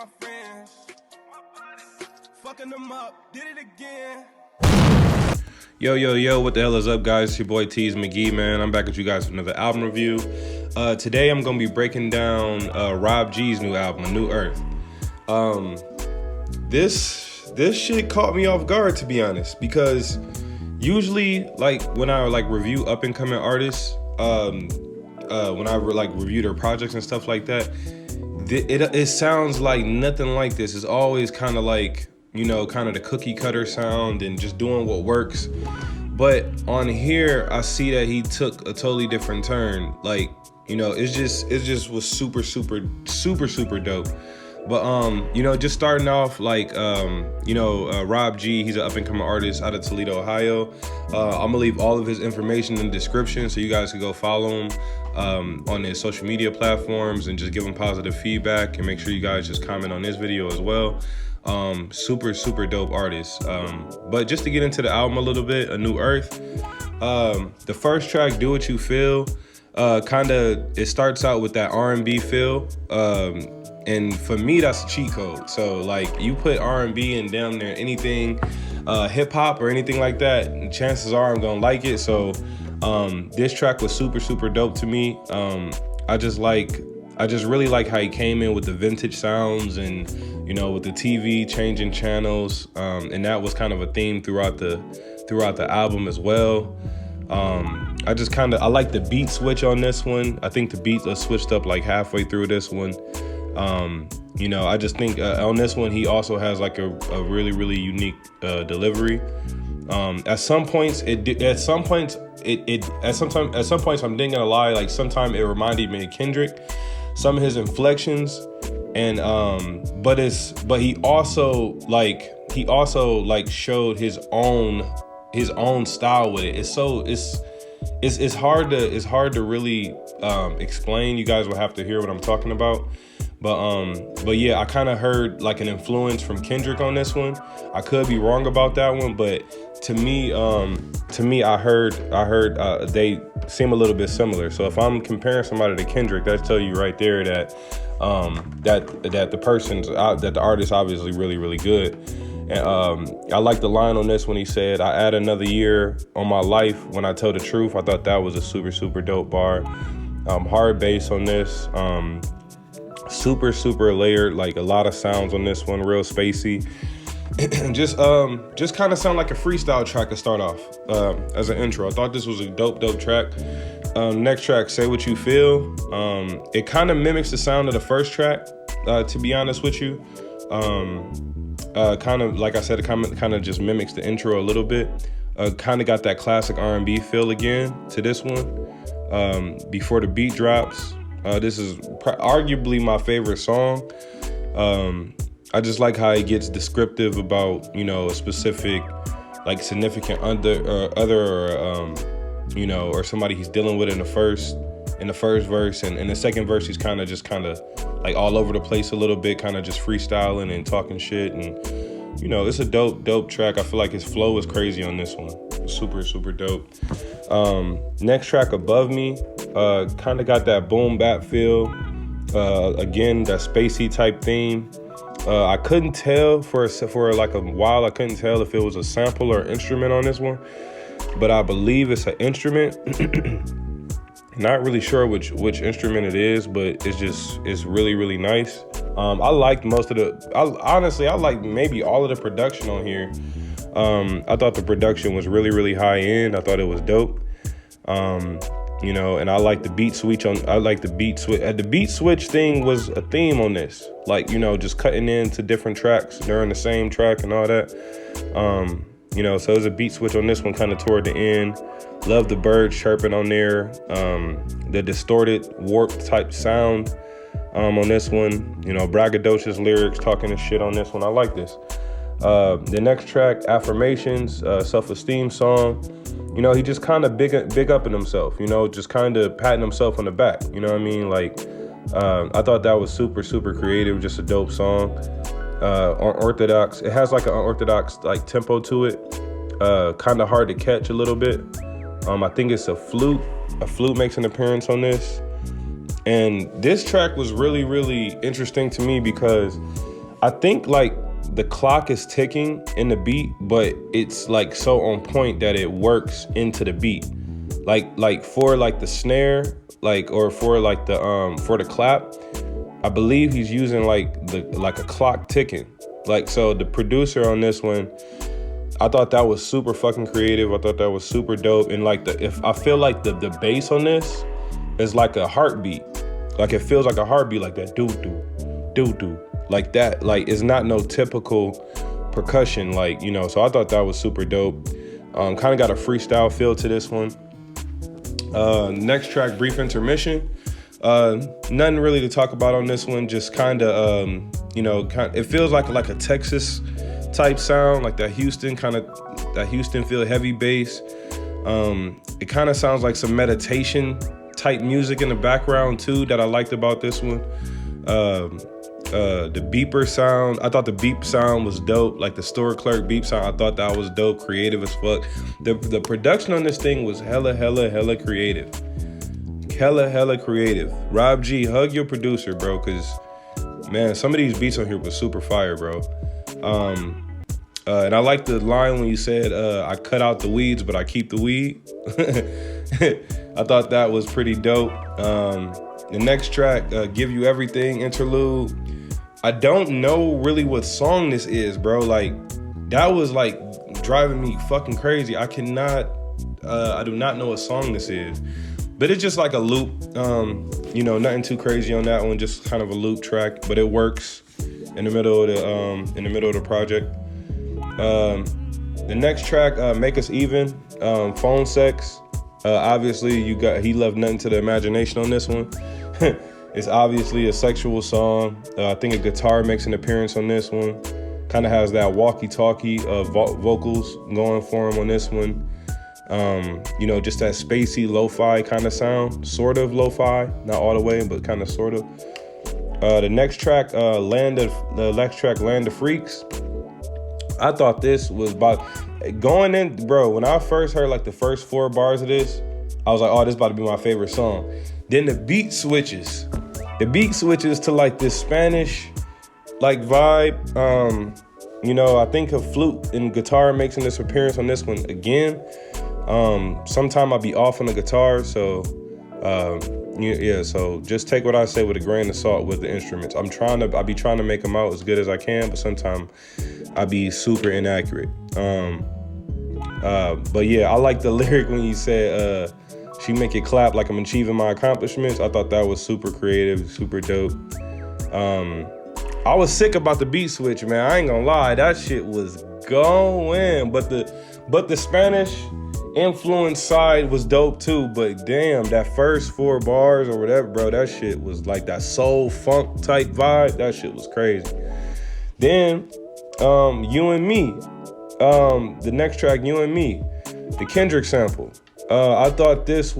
my friends. Fucking them up, did it again. Yo, what the hell is up, guys? It's your boy Tease McGee, man. I'm back with you guys for another album review. Today I'm gonna be breaking down Rob G's new album, A New Earth. This shit caught me off guard, to be honest, because usually, like, when I review up and coming artists, when I review their projects and stuff like that, it sounds like nothing like this. It's always kind of like, you know, kind of the cookie cutter sound and just doing what works. But on here, I see that he took a totally different turn. Like, you know, it just was super dope. But, you know, just starting off, like, Rob G, he's an up-and-coming artist out of Toledo, Ohio. I'm gonna leave all of his information in the description so you guys can go follow him on his social media platforms and just give him positive feedback, and make sure you guys just comment on this video as well. Super dope artist. But just to get into the album a little bit, A New Earth, the first track, Do What You Feel, it starts out with that R&B feel. And for me, that's a cheat code. So, like, you put R&B and damn near anything, hip hop or anything like that, and chances are I'm gonna like it. So, this track was super dope to me. I just really like how he came in with the vintage sounds and, you know, with the TV changing channels. And that was kind of a theme throughout the album as well. I like the beat switch on this one. I think the beat was switched up like halfway through this one. You know, I just think on this one he also has like a really unique delivery. At some points I'm not gonna lie, like sometimes it reminded me of Kendrick, some of his inflections, and but he also showed his own style with it. It's hard to really explain. You guys will have to hear what I'm talking about. But yeah, I kind of heard like an influence from Kendrick on this one. I could be wrong about that one, but to me, I heard they seem a little bit similar. So if I'm comparing somebody to Kendrick, that tells you right there that the artist obviously really good. And I like the line on this when he said, "I add another year on my life when I tell the truth." I thought that was a super dope bar. Hard bass on this. Super layered, like a lot of sounds on this one, real spacey. just kind of sound like a freestyle track to start off as an intro. I thought this was a dope track. Next track, Say What You Feel. It kind of mimics the sound of the first track, to be honest with you. Kind of, like I said, it kind of just mimics the intro a little bit. Kind of got that classic R&B feel again to this one. Before the beat drops, this is arguably my favorite song. I just like how he gets descriptive about, you know, a specific, like, significant other, you know, or somebody he's dealing with in the first verse, and in the second verse he's kind of like all over the place a little bit, kind of just freestyling and talking shit. And, you know, it's a dope track. I feel like his flow is crazy on this one. Super dope. Next track, Above Me, kind of got that boom bap feel. Again, that spacey type theme. I couldn't tell for like a while. I couldn't tell if it was a sample or instrument on this one, but I believe it's an instrument. Not really sure which instrument it is, but it's really nice. I liked I liked maybe all of the production on here. I thought the production was really high end. I thought it was dope. You know, and I like the beat switch. The beat switch thing was a theme on this. Like, you know, just cutting into different tracks during the same track and all that. You know, so there's a beat switch on this one kind of toward the end. Love the birds chirping on there. The distorted, warped type sound on this one. You know, braggadocious lyrics, talking and shit on this one. I like this. The next track, Affirmations, self-esteem song. You know, he just kind of big up in himself, you know, just kind of patting himself on the back. You know what I mean? Like, I thought that was super creative, just a dope song. Unorthodox. It has like an unorthodox like tempo to it. Kind of hard to catch a little bit. I think it's a flute. A flute makes an appearance on this. And this track was really interesting to me because I think like the clock is ticking in the beat, but it's like so on point that it works into the beat. Like for like the snare, like, or for like the clap, I believe he's using like a clock ticking. Like, so the producer on this one, I thought that was super fucking creative. I thought that was super dope. And like I feel like the bass on this is like a heartbeat. Like it feels like a heartbeat, like that doo-doo, like that. Like it's not no typical percussion, like, you know, so I thought that was super dope. Kind of got a freestyle feel to this one. Next track, Brief Intermission. Nothing really to talk about on this one, just kind of, you know, it feels like a Texas type sound, like that Houston feel, heavy bass. It kind of sounds like some meditation type music in the background too that I liked about this one. The beeper sound, I thought the beep sound was dope, like the store clerk beep sound. I thought that was dope, creative as fuck. The production on this thing was hella creative. Hella creative. Rob G, hug your producer, bro, because man, some of these beats on here was super fire, bro. And I like the line when you said, I cut out the weeds, but I keep the weed. I thought that was pretty dope. The next track, Give You Everything, interlude. I don't know really what song this is, bro. Like, that was like driving me fucking crazy. I do not know what song this is. But it's just like a loop, you know, nothing too crazy on that one, just kind of a loop track, but it works in the middle of the project. The next track, Make Us Even, Phone Sex. Obviously, He Left Nothing to the Imagination on this one. It's obviously a sexual song. I think a guitar makes an appearance on this one. Kind of has that walkie-talkie vocals going for him on this one. You know, just that spacey lo-fi kind of sound, sort of lo-fi, not all the way, but kind of sort of. The next track, Land of Freaks. I thought this was about going in, bro. When I first heard like the first 4 bars of this, I was like, oh, this is about to be my favorite song. Then the beat switches. To like this Spanish like vibe. You know, I think a flute and guitar makes this appearance on this one again. Sometime I'll be off on the guitar, so so just take what I say with a grain of salt with the instruments. I be trying to make them out as good as I can, but sometimes I be super inaccurate. But yeah, I like the lyric when you said, she make it clap like I'm achieving my accomplishments. I thought that was super creative, super dope. I was sick about the beat switch, man. I ain't gonna lie, that shit was going. But the Spanish influence side was dope too. But damn, that first 4 bars or whatever, bro, that shit was like that soul funk type vibe. That shit was crazy. Then, You and Me. The next track, You and Me, the Kendrick sample. I thought this,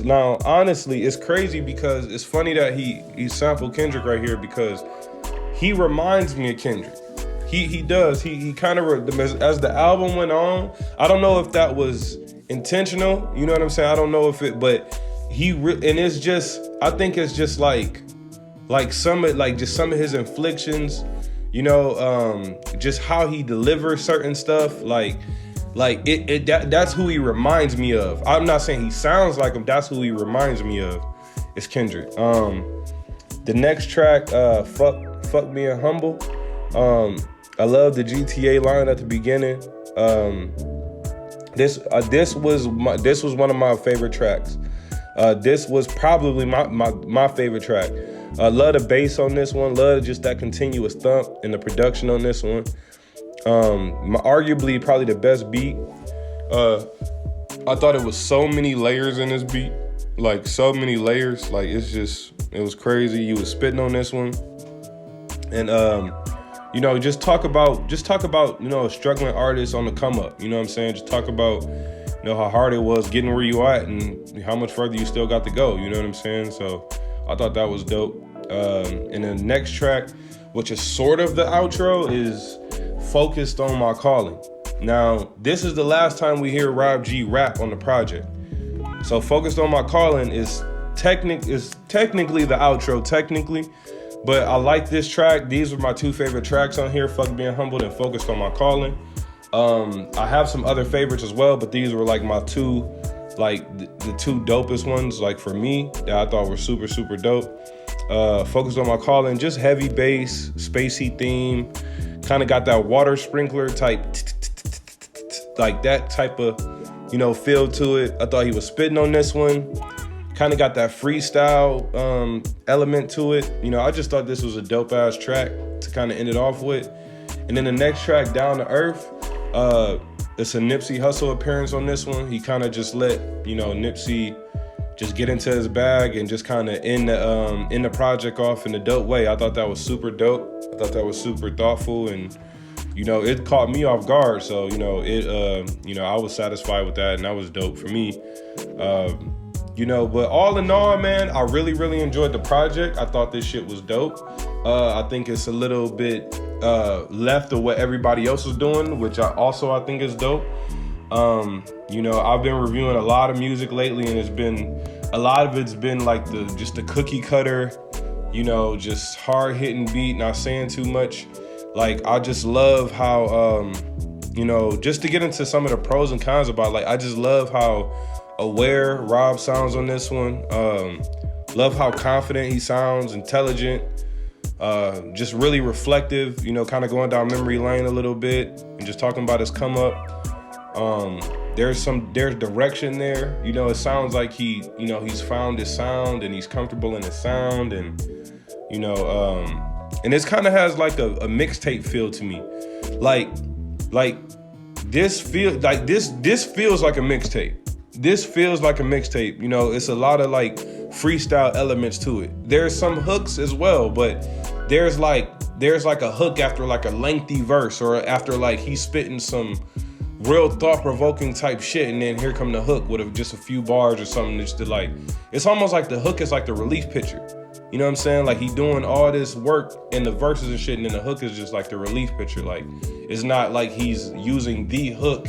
now honestly, it's crazy because it's funny that he sampled Kendrick right here because he reminds me of Kendrick. He does. He kind of, as the album went on, I don't know if that was intentional, you know what I'm saying? I don't know if it, but and it's just, I think it's just like some of his inflictions, you know, just how he delivers certain stuff, that's who he reminds me of. I'm not saying he sounds like him, that's who he reminds me of. It's Kendrick. The next track, Fuck Being Humble. I love the GTA line at the beginning. This was one of my favorite tracks. This was probably my favorite track. Love the bass on this one. Love just that continuous thump and the production on this one. Arguably probably the best beat. I thought it was so many layers in this beat, like so many layers. Like it was crazy. You was spitting on this one, and you know, just talk about you know, a struggling artist on the come up. You know what I'm saying? Just talk about, you know, how hard it was getting where you at and how much further you still got to go. You know what I'm saying? So I thought that was dope. And the next track, which is sort of the outro, is Focused on My Calling. Now, this is the last time we hear Rob G rap on the project. So Focused on My Calling is technically the outro, technically. But I like this track. These are my two favorite tracks on here, Fuck Being Humbled and Focused on My Calling. I have some other favorites as well, but these were like my two, like the two dopest ones, like for me, that I thought were super, super dope. Focused on My Calling, just heavy bass, spacey theme, kind of got that water sprinkler type, like that type of, feel to it. I thought he was spitting on this one. Kind of got that freestyle element to it. I just thought this was a dope ass track to kind of end it off with. And then the next track, Down to Earth, it's a Nipsey Hussle appearance on this one. He kind of just let, Nipsey just get into his bag and just kind of end the project off in a dope way. I thought that was super dope. I thought that was super thoughtful, and it caught me off guard. So I was satisfied with that, and that was dope for me. But all in all, man, I really, really enjoyed the project. I thought this shit was dope. I think it's a little bit left of what everybody else is doing, which I think is dope. I've been reviewing a lot of music lately, and a lot of it's been like the cookie cutter, just hard hitting beat, not saying too much. Like, I just love how, just to get into some of the pros and cons about, like, I just love how aware Rob sounds on this one. Love how confident he sounds, intelligent, just really reflective, kind of going down memory lane a little bit and just talking about his come up. There's direction there. It sounds like he's found his sound and he's comfortable in his sound, and and this kind of has like a mixtape feel to me. Like this feels like a mixtape. This feels like a mixtape. It's a lot of like freestyle elements to it. There's some hooks as well, but there's like a hook after like a lengthy verse, or after like he's spitting some real thought-provoking type shit, and then here come the hook with just a few bars or something. Just to like, it's almost like the hook is like the relief picture. You know what I'm saying? Like, he's doing all this work in the verses and shit, and then the hook is just like the relief picture. Like, it's not like he's using the hook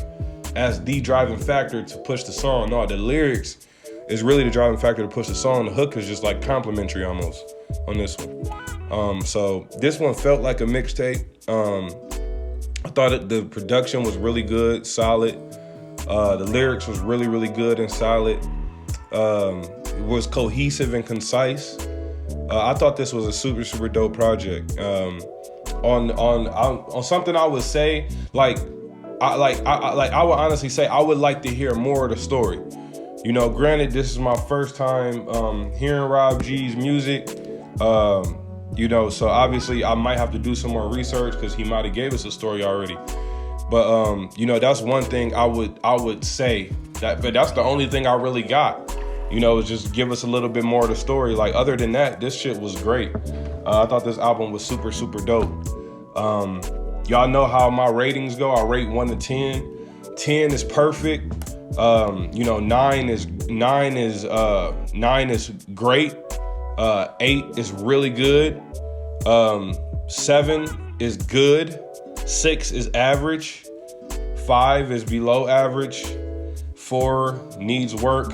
as the driving factor to push the song. No, the lyrics is really the driving factor to push the song. The hook is just like complimentary almost on this one. So this one felt like a mixtape. I thought the production was really good, solid. The lyrics was really, really good and solid. It was cohesive and concise. I thought this was a super, super dope project. On something I would say, I would honestly say I would like to hear more of the story. Granted, this is my first time hearing Rob G's music. So obviously I might have to do some more research because he might have gave us a story already. But that's one thing I would say but that's the only thing I really got. Is just give us a little bit more of the story. Like, other than that, this shit was great. I thought this album was super, super dope. Y'all know how my ratings go. I rate 1 to 10. 10 is perfect. 9 is great. 8 is really good. 7 is good. 6 is average. 5 is below average. 4 needs work,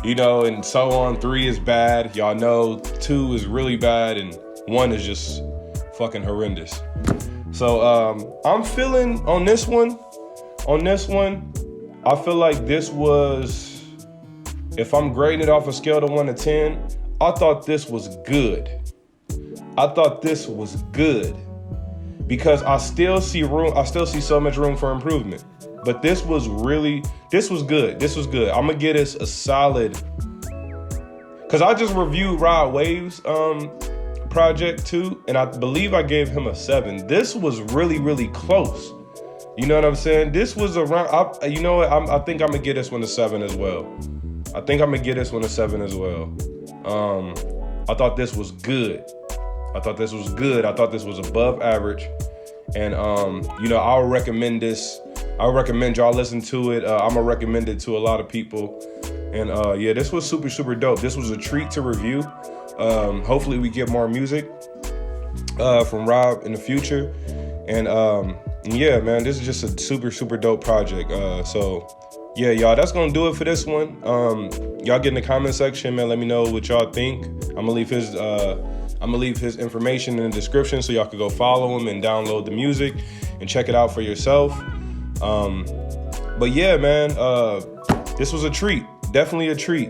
and so on. 3 is bad. Y'all know 2 is really bad, and 1 is just fucking horrendous. So I'm feeling on this one, I feel like this was, if I'm grading it off a scale of 1 to 10, I thought this was good. Because I still see so much room for improvement. But this was good. I'm gonna get this a solid, because I just reviewed Rod Wave's project too, and I believe I gave him a 7. This was really, really close. You know what I'm saying? This was around, I think I'm gonna get this one a 7 as well. I thought this was good. I thought this was above average. And, I'll recommend this. I recommend y'all listen to it. I'm gonna recommend it to a lot of people. And this was super, super dope. This was a treat to review. Hopefully we get more music from Rob in the future. And man, this is just a super, super dope project. Y'all, that's gonna do it for this one. Y'all get in the comment section, man. Let me know what y'all think. I'm gonna leave his I'm gonna leave his information in the description so y'all can go follow him and download the music and check it out for yourself. But yeah, man, this was a treat. Definitely a treat.